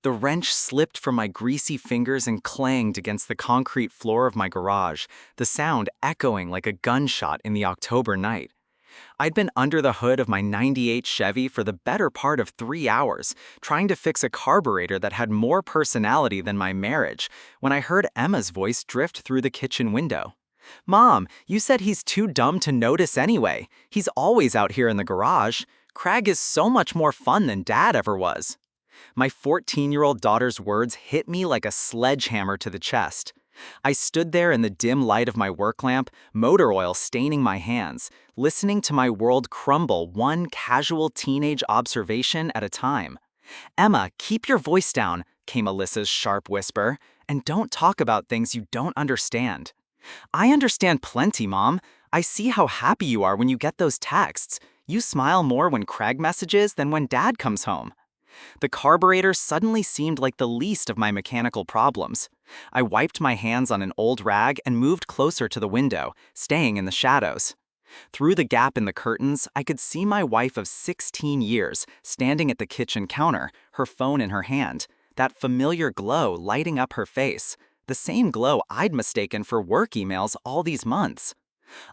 The wrench slipped from my greasy fingers and clanged against the concrete floor of my garage, the sound echoing like a gunshot in the October night. I'd been under the hood of my '98 Chevy for the better part of 3 hours, trying to fix a carburetor that had more personality than my marriage, when I heard Emma's voice drift through the kitchen window. "Mom, you said he's too dumb to notice anyway. He's always out here in the garage. Craig is so much more fun than Dad ever was." My 14-year-old daughter's words hit me like a sledgehammer to the chest. I stood there in the dim light of my work lamp, motor oil staining my hands, listening to my world crumble one casual teenage observation at a time. "Emma, keep your voice down," came Alyssa's sharp whisper, "and don't talk about things you don't understand." "I understand plenty, Mom. I see how happy you are when you get those texts. You smile more when Craig messages than when Dad comes home." The carburetor suddenly seemed like the least of my mechanical problems. I wiped my hands on an old rag and moved closer to the window, staying in the shadows. Through the gap in the curtains, I could see my wife of 16 years standing at the kitchen counter, her phone in her hand, that familiar glow lighting up her face, the same glow I'd mistaken for work emails all these months.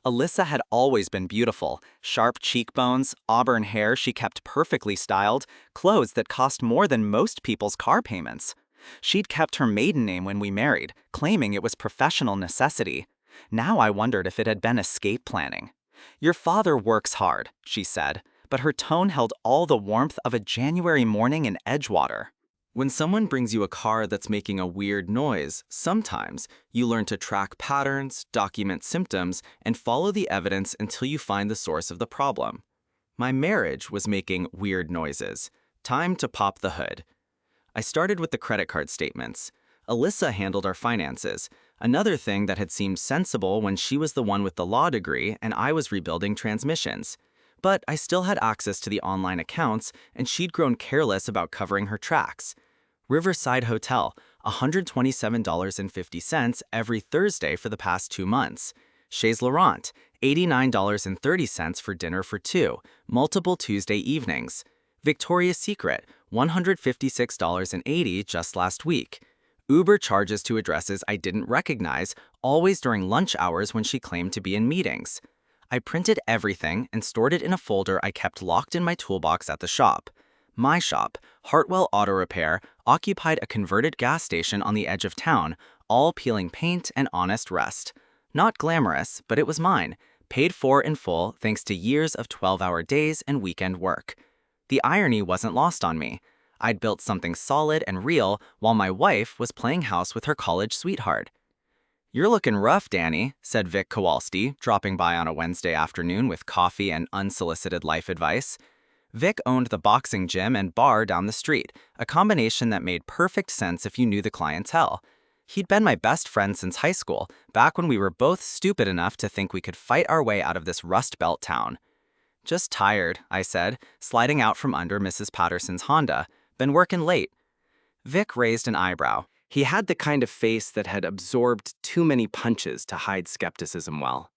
Alyssa had always been beautiful, sharp cheekbones, auburn hair she kept perfectly styled, clothes that cost more than most people's car payments. She'd kept her maiden name when we married, claiming it was professional necessity. Now I wondered if it had been escape planning. "Your father works hard," she said, but her tone held all the warmth of a January morning in Edgewater. When someone brings you a car that's making a weird noise, sometimes you learn to track patterns, document symptoms, and follow the evidence until you find the source of the problem. My marriage was making weird noises. Time to pop the hood. I started with the credit card statements. Alyssa handled our finances, another thing that had seemed sensible when she was the one with the law degree and I was rebuilding transmissions. But I still had access to the online accounts, and she'd grown careless about covering her tracks. Riverside Hotel, $127.50 every Thursday for the past 2 months. Chez Laurent, $89.30 for dinner for two, multiple Tuesday evenings. Victoria's Secret, $156.80 just last week. Uber charges to addresses I didn't recognize, always during lunch hours when she claimed to be in meetings. I printed everything and stored it in a folder I kept locked in my toolbox at the shop. My shop, Hartwell Auto Repair, occupied a converted gas station on the edge of town, all peeling paint and honest rust. Not glamorous, but it was mine, paid for in full thanks to years of 12-hour days and weekend work. The irony wasn't lost on me. I'd built something solid and real while my wife was playing house with her college sweetheart. "You're looking rough, Danny," said Vic Kowalski, dropping by on a Wednesday afternoon with coffee and unsolicited life advice. Vic owned the boxing gym and bar down the street, a combination that made perfect sense if you knew the clientele. He'd been my best friend since high school, back when we were both stupid enough to think we could fight our way out of this Rust Belt town. "Just tired," I said, sliding out from under Mrs. Patterson's Honda. "Been working late." Vic raised an eyebrow. He had the kind of face that had absorbed too many punches to hide skepticism well.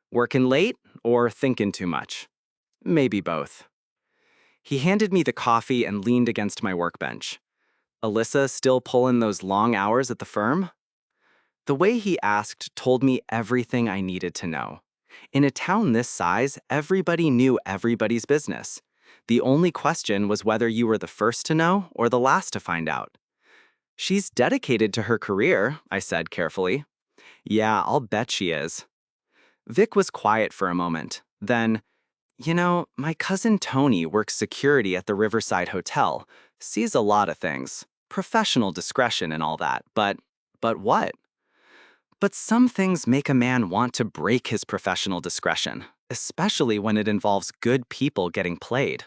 "Working late or thinking too much?" "Maybe both." He handed me the coffee and leaned against my workbench. "Alyssa still pulling those long hours at the firm?" The way he asked told me everything I needed to know. In a town this size, everybody knew everybody's business. The only question was whether you were the first to know or the last to find out. "She's dedicated to her career," I said carefully. "Yeah, I'll bet she is." Vic was quiet for a moment. Then, my cousin Tony works security at the Riverside Hotel. Sees a lot of things. Professional discretion and all that, but what? But some things make a man want to break his professional discretion, especially when it involves good people getting played.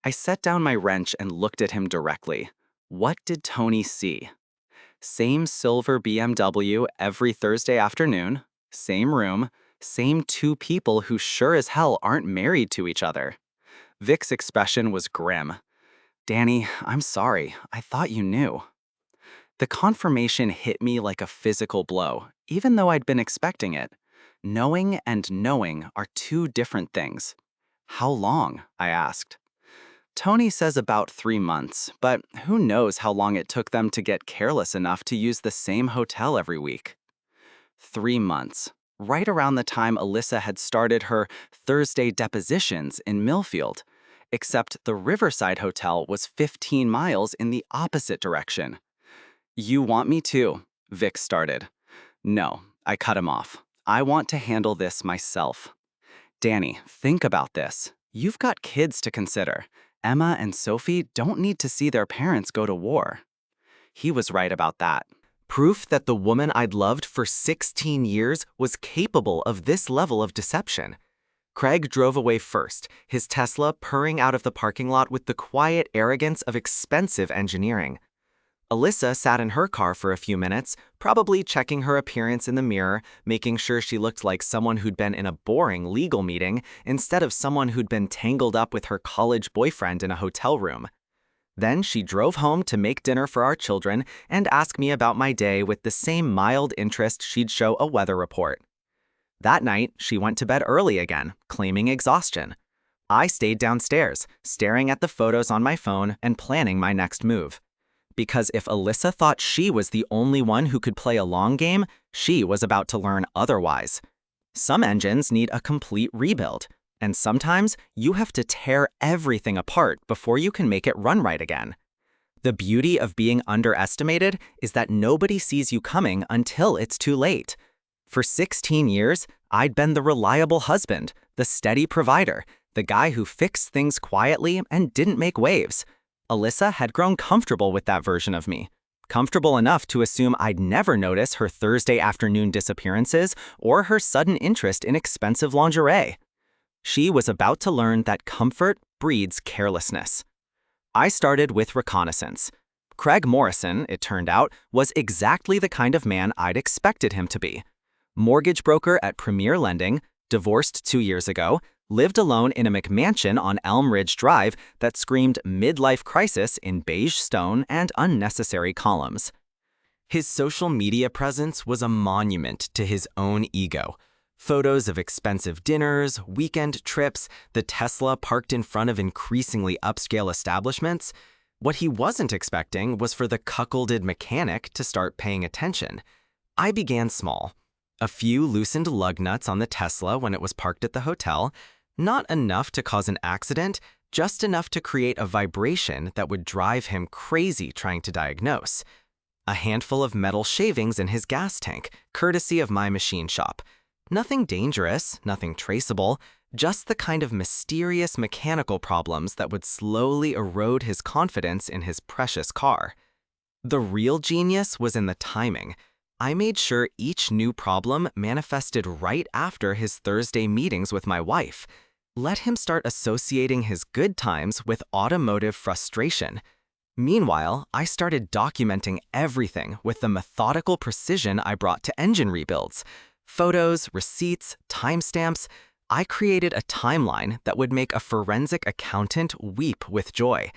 I set down my wrench and looked at him directly. What did Tony see? Same silver BMW every Thursday afternoon, same room, same two people who sure as hell aren't married to each other. Vic's expression was grim. "Danny, I'm sorry. I thought you knew." The confirmation hit me like a physical blow, even though I'd been expecting it. Knowing and knowing are two different things. "How long?" I asked. Tony says about 3 months, but who knows how long it took them to get careless enough to use the same hotel every week. 3 months, right around the time Alyssa had started her Thursday depositions in Millfield, except the Riverside Hotel was 15 miles in the opposite direction. You want me to? Vic started. No, I cut him off. I want to handle this myself. Danny, think about this. You've got kids to consider. Emma and Sophie don't need to see their parents go to war. He was right about that. Proof that the woman I'd loved for 16 years was capable of this level of deception. Craig drove away first, his Tesla purring out of the parking lot with the quiet arrogance of expensive engineering. Alyssa sat in her car for a few minutes, probably checking her appearance in the mirror, making sure she looked like someone who'd been in a boring legal meeting instead of someone who'd been tangled up with her college boyfriend in a hotel room. Then she drove home to make dinner for our children and ask me about my day with the same mild interest she'd show a weather report. That night, she went to bed early again, claiming exhaustion. I stayed downstairs, staring at the photos on my phone and planning my next move. Because if Alyssa thought she was the only one who could play a long game, she was about to learn otherwise. Some engines need a complete rebuild, and sometimes you have to tear everything apart before you can make it run right again. The beauty of being underestimated is that nobody sees you coming until it's too late. For 16 years, I'd been the reliable husband, the steady provider, the guy who fixed things quietly and didn't make waves. Alyssa had grown comfortable with that version of me. Comfortable enough to assume I'd never notice her Thursday afternoon disappearances or her sudden interest in expensive lingerie. She was about to learn that comfort breeds carelessness. I started with reconnaissance. Craig Morrison, it turned out, was exactly the kind of man I'd expected him to be. Mortgage broker at Premier Lending, divorced 2 years ago, lived alone in a McMansion on Elm Ridge Drive that screamed midlife crisis in beige stone and unnecessary columns. His social media presence was a monument to his own ego. Photos of expensive dinners, weekend trips, the Tesla parked in front of increasingly upscale establishments. What he wasn't expecting was for the cuckolded mechanic to start paying attention. I began small. A few loosened lug nuts on the Tesla when it was parked at the hotel. Not enough to cause an accident, just enough to create a vibration that would drive him crazy trying to diagnose. A handful of metal shavings in his gas tank, courtesy of my machine shop. Nothing dangerous, nothing traceable, just the kind of mysterious mechanical problems that would slowly erode his confidence in his precious car. The real genius was in the timing. I made sure each new problem manifested right after his Thursday meetings with my wife. Let him start associating his good times with automotive frustration. Meanwhile, I started documenting everything with the methodical precision I brought to engine rebuilds. Photos, receipts, timestamps. I created a timeline that would make a forensic accountant weep with joy.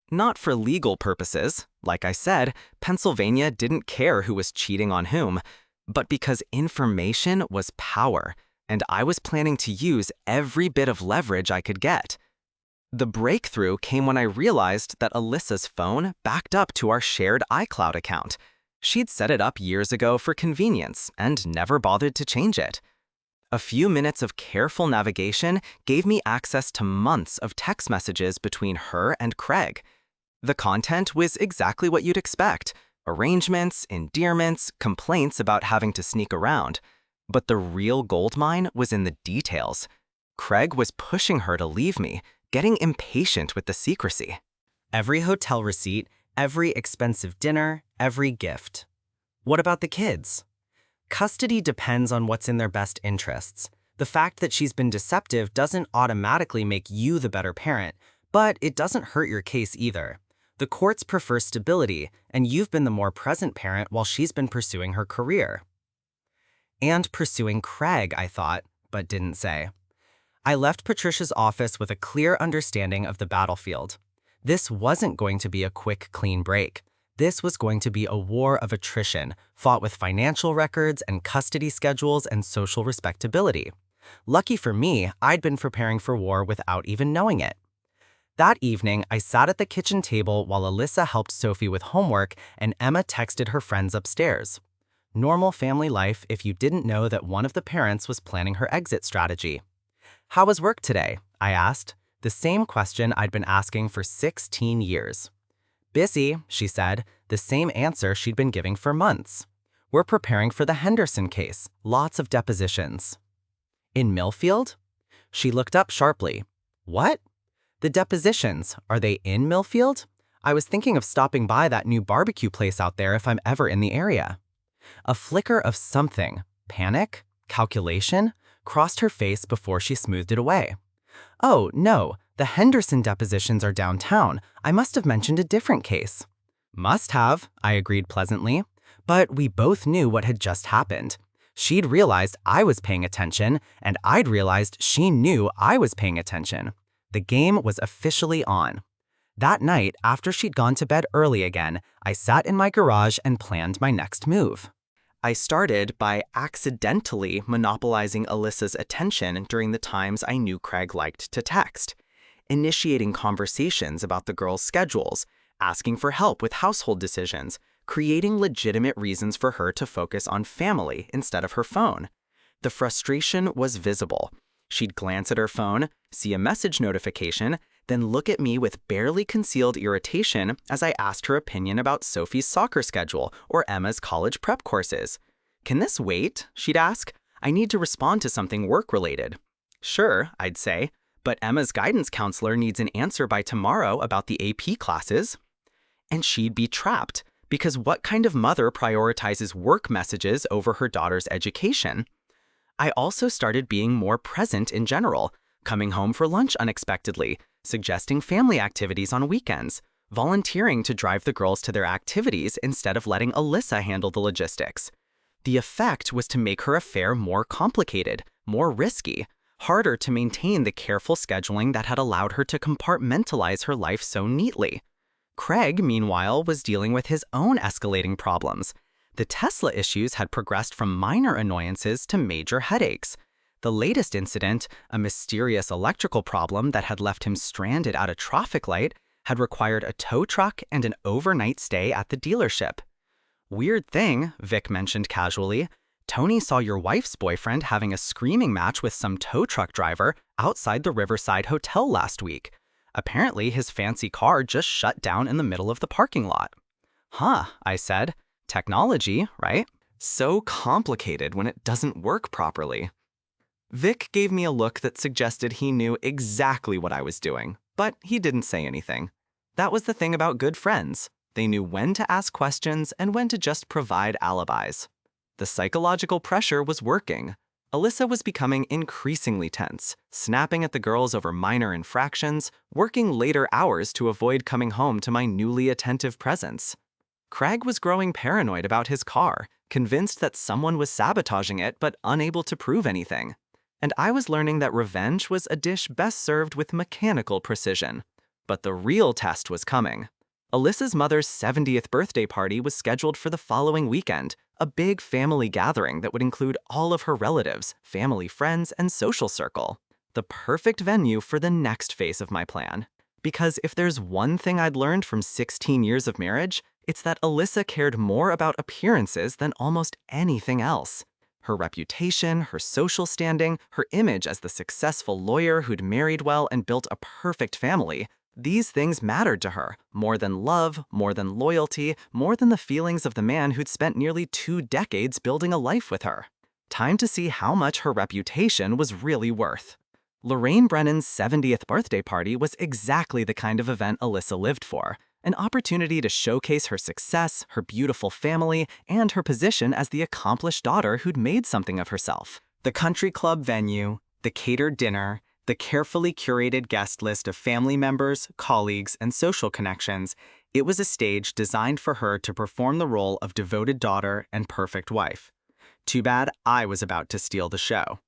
Not for legal purposes. Like I said, Pennsylvania didn't care who was cheating on whom, but because information was power, and I was planning to use every bit of leverage I could get. The breakthrough came when I realized that Alyssa's phone backed up to our shared iCloud account. She'd set it up years ago for convenience and never bothered to change it. A few minutes of careful navigation gave me access to months of text messages between her and Craig. The content was exactly what you'd expect: arrangements, endearments, complaints about having to sneak around. But the real goldmine was in the details. Craig was pushing her to leave me, getting impatient with the secrecy. Every hotel receipt, every expensive dinner, every gift. What about the kids? Custody depends on what's in their best interests. The fact that she's been deceptive doesn't automatically make you the better parent, but it doesn't hurt your case either. The courts prefer stability, and you've been the more present parent while she's been pursuing her career. And pursuing Craig, I thought, but didn't say. I left Patricia's office with a clear understanding of the battlefield. This wasn't going to be a quick, clean break. This was going to be a war of attrition, fought with financial records and custody schedules and social respectability. Lucky for me, I'd been preparing for war without even knowing it. That evening, I sat at the kitchen table while Alyssa helped Sophie with homework and Emma texted her friends upstairs. Normal family life if you didn't know that one of the parents was planning her exit strategy. "How was work today?" I asked, the same question I'd been asking for 16 years. "Busy," she said, the same answer she'd been giving for months. "We're preparing for the Henderson case, lots of depositions." "In Millfield?" She looked up sharply. "What?" "The depositions, are they in Millfield? I was thinking of stopping by that new barbecue place out there if I'm ever in the area." A flicker of something, panic, calculation, crossed her face before she smoothed it away. "Oh, no, the Henderson depositions are downtown. I must have mentioned a different case." "Must have," I agreed pleasantly. But we both knew what had just happened. She'd realized I was paying attention, and I'd realized she knew I was paying attention. The game was officially on. That night, after she'd gone to bed early again, I sat in my garage and planned my next move. I started by accidentally monopolizing Alyssa's attention during the times I knew Craig liked to text, initiating conversations about the girls' schedules, asking for help with household decisions, creating legitimate reasons for her to focus on family instead of her phone. The frustration was visible. She'd glance at her phone, see a message notification, then look at me with barely concealed irritation as I asked her opinion about Sophie's soccer schedule or Emma's college prep courses. "Can this wait?" she'd ask. "I need to respond to something work-related." "Sure," I'd say, "but Emma's guidance counselor needs an answer by tomorrow about the AP classes." And she'd be trapped, because what kind of mother prioritizes work messages over her daughter's education? I also started being more present in general, coming home for lunch unexpectedly, suggesting family activities on weekends, volunteering to drive the girls to their activities instead of letting Alyssa handle the logistics. The effect was to make her affair more complicated, more risky, harder to maintain the careful scheduling that had allowed her to compartmentalize her life so neatly. Craig, meanwhile, was dealing with his own escalating problems. The Tesla issues had progressed from minor annoyances to major headaches. The latest incident, a mysterious electrical problem that had left him stranded at a traffic light, had required a tow truck and an overnight stay at the dealership. "Weird thing," Vic mentioned casually. "Tony saw your wife's boyfriend having a screaming match with some tow truck driver outside the Riverside Hotel last week. Apparently, his fancy car just shut down in the middle of the parking lot." "Huh," I said. "Technology, right? So complicated when it doesn't work properly." Vic gave me a look that suggested he knew exactly what I was doing, but he didn't say anything. That was the thing about good friends. They knew when to ask questions and when to just provide alibis. The psychological pressure was working. Alyssa was becoming increasingly tense, snapping at the girls over minor infractions, working later hours to avoid coming home to my newly attentive presence. Craig was growing paranoid about his car, convinced that someone was sabotaging it but unable to prove anything. And I was learning that revenge was a dish best served with mechanical precision. But the real test was coming. Alyssa's mother's 70th birthday party was scheduled for the following weekend, a big family gathering that would include all of her relatives, family friends, and social circle. The perfect venue for the next phase of my plan. Because if there's one thing I'd learned from 16 years of marriage, it's that Alyssa cared more about appearances than almost anything else. Her reputation, her social standing, her image as the successful lawyer who'd married well and built a perfect family, these things mattered to her, more than love, more than loyalty, more than the feelings of the man who'd spent nearly 2 decades building a life with her. Time to see how much her reputation was really worth. Lorraine Brennan's 70th birthday party was exactly the kind of event Alyssa lived for. An opportunity to showcase her success, her beautiful family, and her position as the accomplished daughter who'd made something of herself. The country club venue, the catered dinner, the carefully curated guest list of family members, colleagues, and social connections, it was a stage designed for her to perform the role of devoted daughter and perfect wife. Too bad I was about to steal the show.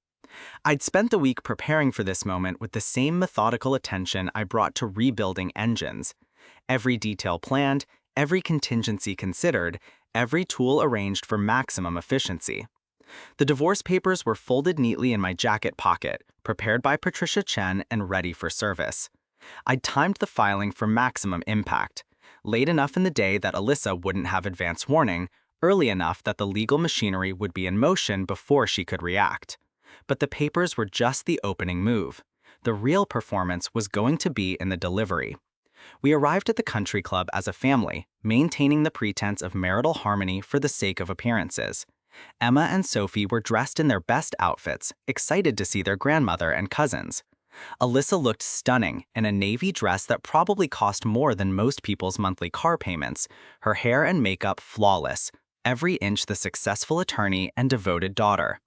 I'd spent the week preparing for this moment with the same methodical attention I brought to rebuilding engines. Every detail planned, every contingency considered, every tool arranged for maximum efficiency. The divorce papers were folded neatly in my jacket pocket, prepared by Patricia Chen and ready for service. I'd timed the filing for maximum impact, late enough in the day that Alyssa wouldn't have advance warning, early enough that the legal machinery would be in motion before she could react. But the papers were just the opening move. The real performance was going to be in the delivery. We arrived at the country club as a family, maintaining the pretense of marital harmony for the sake of appearances. Emma and Sophie were dressed in their best outfits, excited to see their grandmother and cousins. Alyssa looked stunning in a navy dress that probably cost more than most people's monthly car payments, her hair and makeup flawless, every inch the successful attorney and devoted daughter.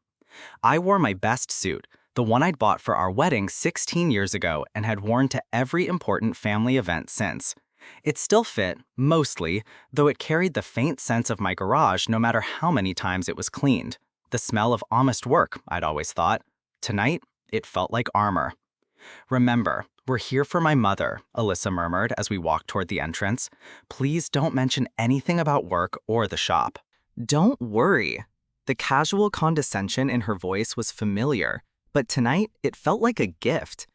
I wore my best suit, the one I'd bought for our wedding 16 years ago and had worn to every important family event since. It still fit, mostly, though it carried the faint sense of my garage no matter how many times it was cleaned. The smell of honest work, I'd always thought. Tonight, it felt like armor. "Remember, we're here for my mother," Alyssa murmured as we walked toward the entrance. "Please don't mention anything about work or the shop." "Don't worry." The casual condescension in her voice was familiar, but tonight it felt like a gift.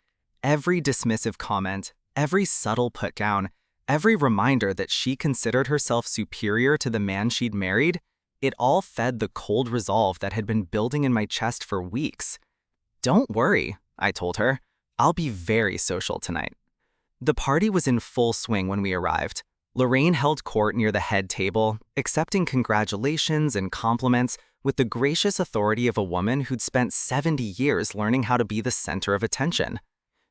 Every dismissive comment, every subtle put-down, every reminder that she considered herself superior to the man she'd married, it all fed the cold resolve that had been building in my chest for weeks. "Don't worry," I told her. "I'll be very social tonight." The party was in full swing when we arrived. Lorraine held court near the head table, accepting congratulations and compliments with the gracious authority of a woman who'd spent 70 years learning how to be the center of attention.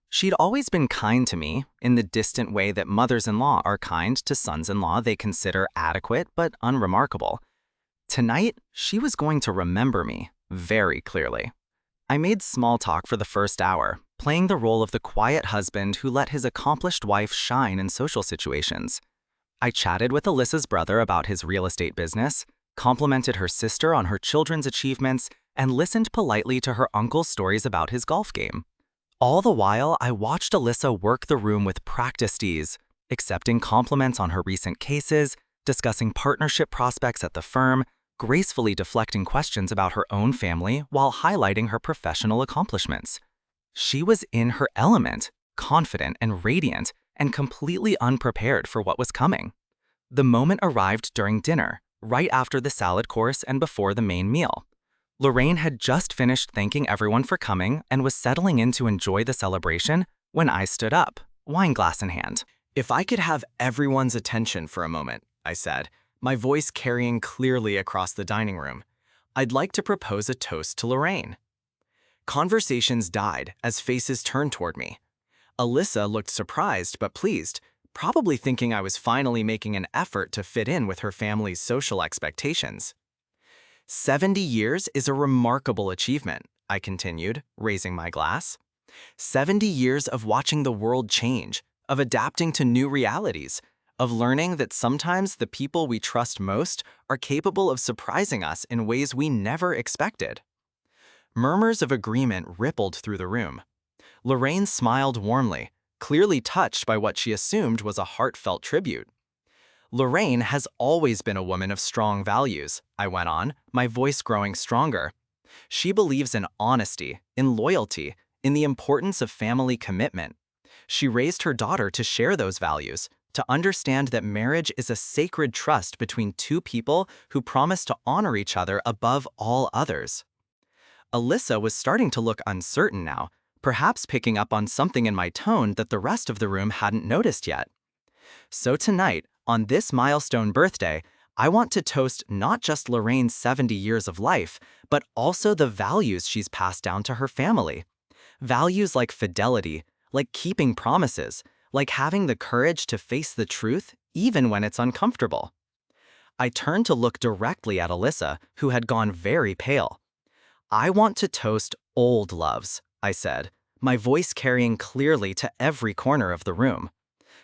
She'd always been kind to me, in the distant way that mothers-in-law are kind to sons-in-law they consider adequate but unremarkable. Tonight, she was going to remember me, very clearly. I made small talk for the first hour, playing the role of the quiet husband who let his accomplished wife shine in social situations. I chatted with Alyssa's brother about his real estate business, complimented her sister on her children's achievements, and listened politely to her uncle's stories about his golf game. All the while, I watched Alyssa work the room with practiced ease, accepting compliments on her recent cases, discussing partnership prospects at the firm, gracefully deflecting questions about her own family while highlighting her professional accomplishments. She was in her element, confident and radiant, and completely unprepared for what was coming. The moment arrived during dinner, right after the salad course and before the main meal. Lorraine had just finished thanking everyone for coming and was settling in to enjoy the celebration when I stood up, wine glass in hand. "If I could have everyone's attention for a moment," I said, my voice carrying clearly across the dining room, "I'd like to propose a toast to Lorraine." Conversations died as faces turned toward me. Alyssa looked surprised but pleased, probably thinking I was finally making an effort to fit in with her family's social expectations. 70 years is a remarkable achievement, I continued, raising my glass. 70 years of watching the world change, of adapting to new realities, of learning that sometimes the people we trust most are capable of surprising us in ways we never expected. Murmurs of agreement rippled through the room. Lorraine smiled warmly, clearly touched by what she assumed was a heartfelt tribute. "Lorraine has always been a woman of strong values," I went on, my voice growing stronger. "She believes in honesty, in loyalty, in the importance of family commitment. She raised her daughter to share those values, to understand that marriage is a sacred trust between two people who promise to honor each other above all others." Alyssa was starting to look uncertain now, perhaps picking up on something in my tone that the rest of the room hadn't noticed yet. "So tonight, on this milestone birthday, I want to toast not just Lorraine's 70 years of life, but also the values she's passed down to her family. Values like fidelity, like keeping promises, like having the courage to face the truth even when it's uncomfortable." I turned to look directly at Alyssa, who had gone very pale. "I want to toast old loves," I said, my voice carrying clearly to every corner of the room.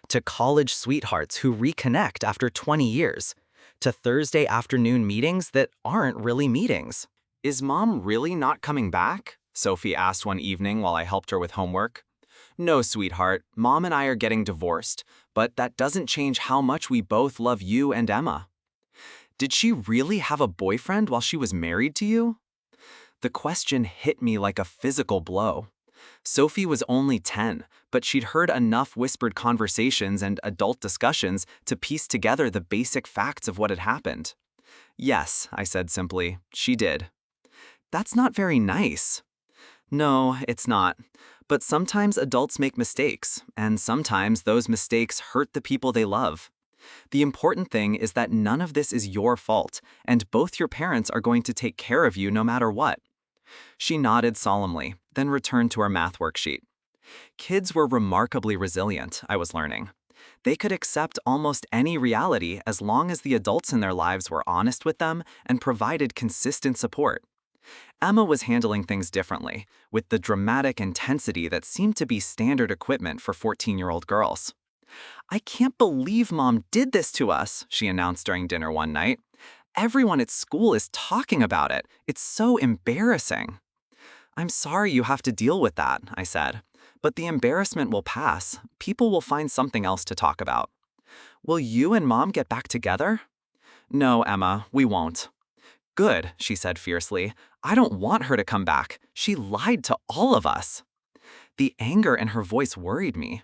To college sweethearts who reconnect after 20 years. To Thursday afternoon meetings that aren't really meetings. "Is Mom really not coming back?" Sophie asked one evening while I helped her with homework. "No, sweetheart, Mom and I are getting divorced, but that doesn't change how much we both love you and Emma." "Did she really have a boyfriend while she was married to you?" The question hit me like a physical blow. Sophie was only 10, but she'd heard enough whispered conversations and adult discussions to piece together the basic facts of what had happened. Yes, I said simply, she did. That's not very nice. No, it's not. But sometimes adults make mistakes, and sometimes those mistakes hurt the people they love. The important thing is that none of this is your fault, and both your parents are going to take care of you no matter what. She nodded solemnly, then returned to our math worksheet. Kids were remarkably resilient, I was learning. They could accept almost any reality as long as the adults in their lives were honest with them and provided consistent support. Emma was handling things differently, with the dramatic intensity that seemed to be standard equipment for 14-year-old girls. I can't believe Mom did this to us, she announced during dinner one night. Everyone at school is talking about it. It's so embarrassing. I'm sorry you have to deal with that, I said. But the embarrassment will pass. People will find something else to talk about. Will you and Mom get back together? No, Emma, we won't. Good, she said fiercely. I don't want her to come back. She lied to all of us. The anger in her voice worried me.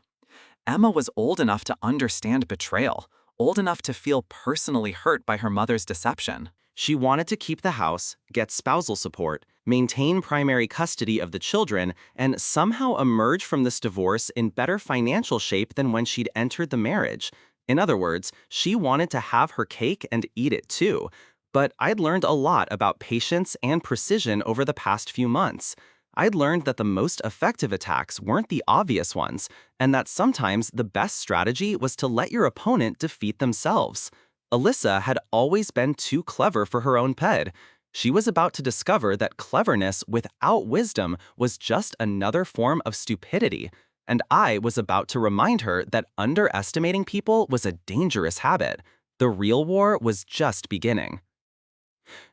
Emma was old enough to understand betrayal, old enough to feel personally hurt by her mother's deception. She wanted to keep the house, get spousal support, maintain primary custody of the children, and somehow emerge from this divorce in better financial shape than when she'd entered the marriage. In other words, she wanted to have her cake and eat it too. But I'd learned a lot about patience and precision over the past few months. I'd learned that the most effective attacks weren't the obvious ones, and that sometimes the best strategy was to let your opponent defeat themselves. Alyssa had always been too clever for her own ped. She was about to discover that cleverness without wisdom was just another form of stupidity, and I was about to remind her that underestimating people was a dangerous habit. The real war was just beginning.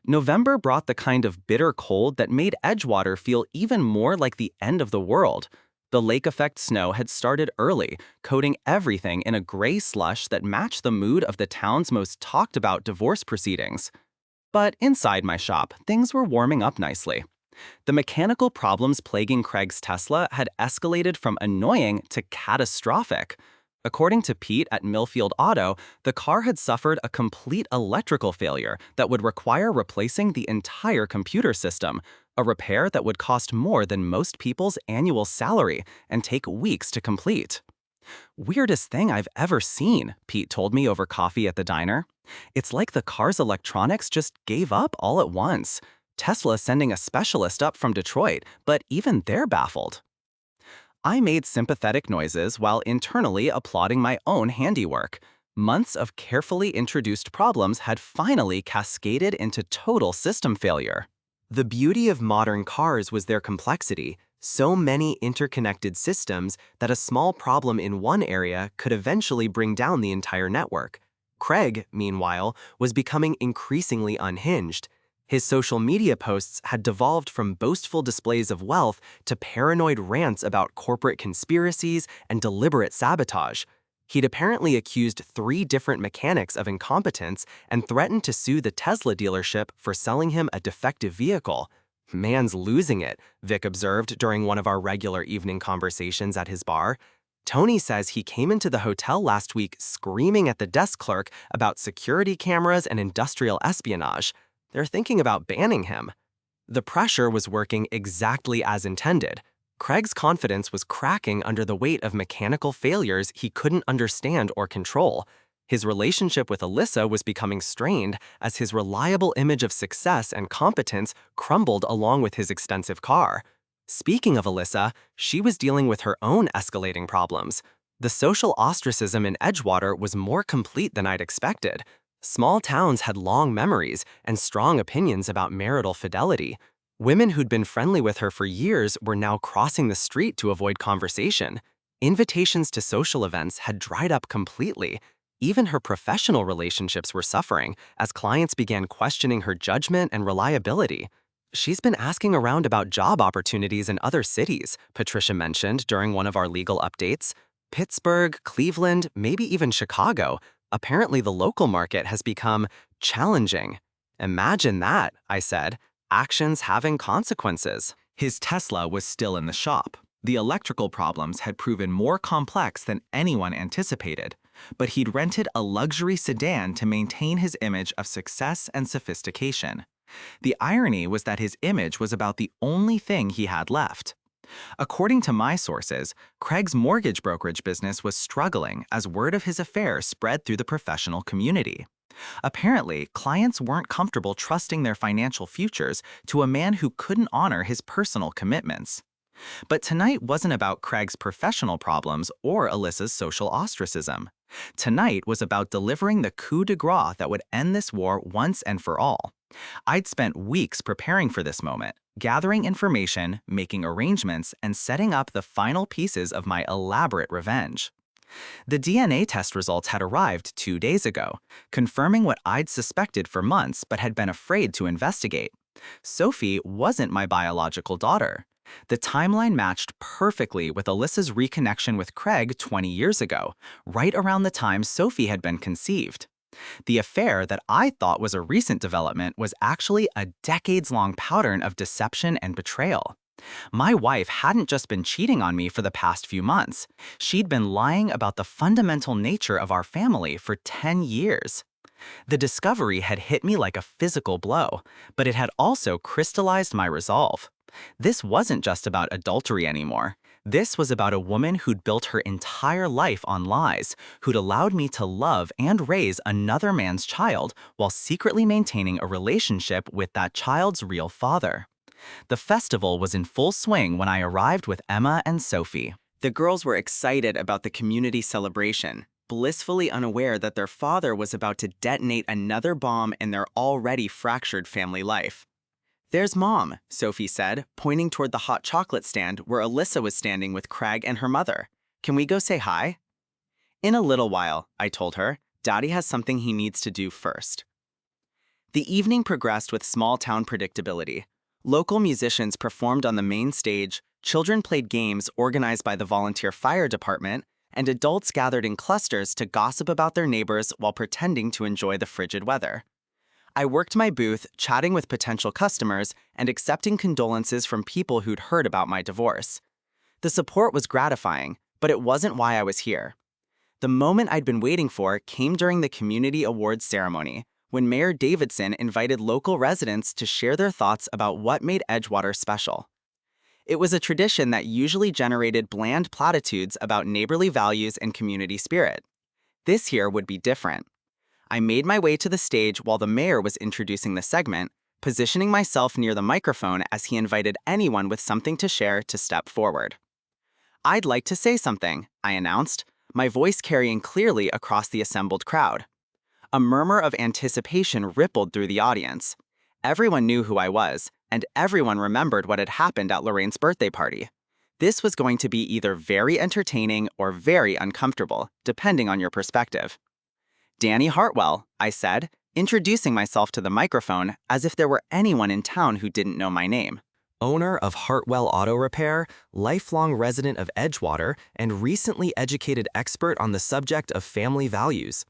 November brought the kind of bitter cold that made Edgewater feel even more like the end of the world. The lake effect snow had started early, coating everything in a gray slush that matched the mood of the town's most talked about divorce proceedings. But inside my shop, things were warming up nicely. The mechanical problems plaguing Craig's Tesla had escalated from annoying to catastrophic. According to Pete at Millfield Auto, the car had suffered a complete electrical failure that would require replacing the entire computer system, a repair that would cost more than most people's annual salary and take weeks to complete. Weirdest thing I've ever seen, Pete told me over coffee at the diner. It's like the car's electronics just gave up all at once. Tesla sending a specialist up from Detroit, but even they're baffled. I made sympathetic noises while internally applauding my own handiwork. Months of carefully introduced problems had finally cascaded into total system failure. The beauty of modern cars was their complexity, so many interconnected systems that a small problem in one area could eventually bring down the entire network. Craig, meanwhile, was becoming increasingly unhinged. His social media posts had devolved from boastful displays of wealth to paranoid rants about corporate conspiracies and deliberate sabotage. He'd apparently accused 3 different mechanics of incompetence and threatened to sue the Tesla dealership for selling him a defective vehicle. Man's losing it, Vic observed during one of our regular evening conversations at his bar. Tony says he came into the hotel last week screaming at the desk clerk about security cameras and industrial espionage. They're thinking about banning him. The pressure was working exactly as intended. Craig's confidence was cracking under the weight of mechanical failures he couldn't understand or control. His relationship with Alyssa was becoming strained as his reliable image of success and competence crumbled along with his extensive car. Speaking of Alyssa, she was dealing with her own escalating problems. The social ostracism in Edgewater was more complete than I'd expected. Small towns had long memories and strong opinions about marital fidelity. Women who'd been friendly with her for years were now crossing the street to avoid conversation. Invitations to social events had dried up completely. Even her professional relationships were suffering as clients began questioning her judgment and reliability. She's been asking around about job opportunities in other cities, Patricia mentioned during one of our legal updates. Pittsburgh, Cleveland, maybe even Chicago. Apparently the local market has become challenging. Imagine that, I said. Actions having consequences. His Tesla was still in the shop. The electrical problems had proven more complex than anyone anticipated, but he'd rented a luxury sedan to maintain his image of success and sophistication. The irony was that his image was about the only thing he had left. According to my sources, Craig's mortgage brokerage business was struggling as word of his affair spread through the professional community. Apparently, clients weren't comfortable trusting their financial futures to a man who couldn't honor his personal commitments. But tonight wasn't about Craig's professional problems or Alyssa's social ostracism. Tonight was about delivering the coup de grace that would end this war once and for all. I'd spent weeks preparing for this moment, gathering information, making arrangements, and setting up the final pieces of my elaborate revenge. The DNA test results had arrived 2 days ago, confirming what I'd suspected for months but had been afraid to investigate. Sophie wasn't my biological daughter. The timeline matched perfectly with Alyssa's reconnection with Craig 20 years ago, right around the time Sophie had been conceived. The affair that I thought was a recent development was actually a decades-long pattern of deception and betrayal. My wife hadn't just been cheating on me for the past few months. She'd been lying about the fundamental nature of our family for 10 years. The discovery had hit me like a physical blow, but it had also crystallized my resolve. This wasn't just about adultery anymore. This was about a woman who'd built her entire life on lies, who'd allowed me to love and raise another man's child while secretly maintaining a relationship with that child's real father. The festival was in full swing when I arrived with Emma and Sophie. The girls were excited about the community celebration, blissfully unaware that their father was about to detonate another bomb in their already fractured family life. "There's Mom," Sophie said, pointing toward the hot chocolate stand where Alyssa was standing with Craig and her mother. "Can we go say hi?" "In a little while," I told her. "Daddy has something he needs to do first." The evening progressed with small-town predictability. Local musicians performed on the main stage, children played games organized by the volunteer fire department, and adults gathered in clusters to gossip about their neighbors while pretending to enjoy the frigid weather. I worked my booth, chatting with potential customers and accepting condolences from people who'd heard about my divorce. The support was gratifying, but it wasn't why I was here. The moment I'd been waiting for came during the Community Awards ceremony, when Mayor Davidson invited local residents to share their thoughts about what made Edgewater special. It was a tradition that usually generated bland platitudes about neighborly values and community spirit. This year would be different. I made my way to the stage while the mayor was introducing the segment, positioning myself near the microphone as he invited anyone with something to share to step forward. "I'd like to say something," I announced, my voice carrying clearly across the assembled crowd. A murmur of anticipation rippled through the audience. Everyone knew who I was, and everyone remembered what had happened at Lorraine's birthday party. This was going to be either very entertaining or very uncomfortable, depending on your perspective. "Danny Hartwell," I said, introducing myself to the microphone as if there were anyone in town who didn't know my name. Owner of Hartwell Auto Repair, lifelong resident of Edgewater, and recently educated expert on the subject of family values.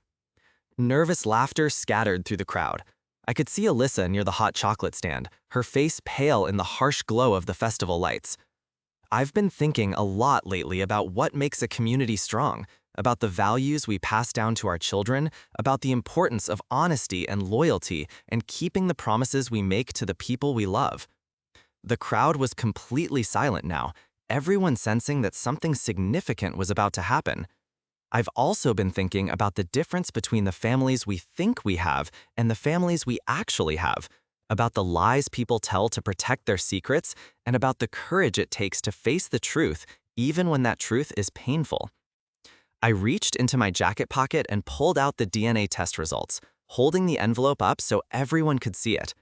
Nervous laughter scattered through the crowd. I could see Alyssa near the hot chocolate stand, her face pale in the harsh glow of the festival lights. I've been thinking a lot lately about what makes a community strong, about the values we pass down to our children, about the importance of honesty and loyalty and keeping the promises we make to the people we love. The crowd was completely silent now, everyone sensing that something significant was about to happen. I've also been thinking about the difference between the families we think we have and the families we actually have, about the lies people tell to protect their secrets, and about the courage it takes to face the truth, even when that truth is painful. I reached into my jacket pocket and pulled out the DNA test results, holding the envelope up so everyone could see it.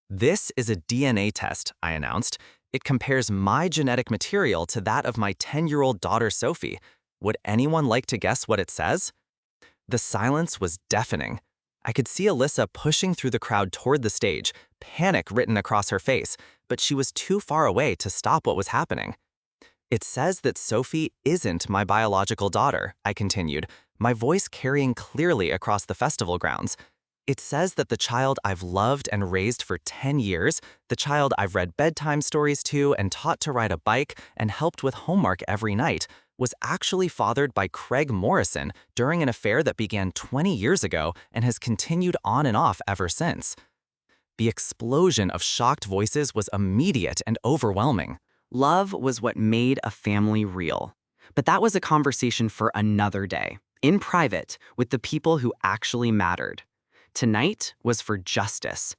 "This is a DNA test," I announced. "It compares my genetic material to that of my 10-year-old daughter Sophie. Would anyone like to guess what it says?" The silence was deafening. I could see Alyssa pushing through the crowd toward the stage, panic written across her face, but she was too far away to stop what was happening. "It says that Sophie isn't my biological daughter," I continued, my voice carrying clearly across the festival grounds. It says that the child I've loved and raised for 10 years, the child I've read bedtime stories to and taught to ride a bike and helped with homework every night, was actually fathered by Craig Morrison during an affair that began 20 years ago and has continued on and off ever since. The explosion of shocked voices was immediate and overwhelming. Love was what made a family real. But that was a conversation for another day, in private, with the people who actually mattered. Tonight was for justice,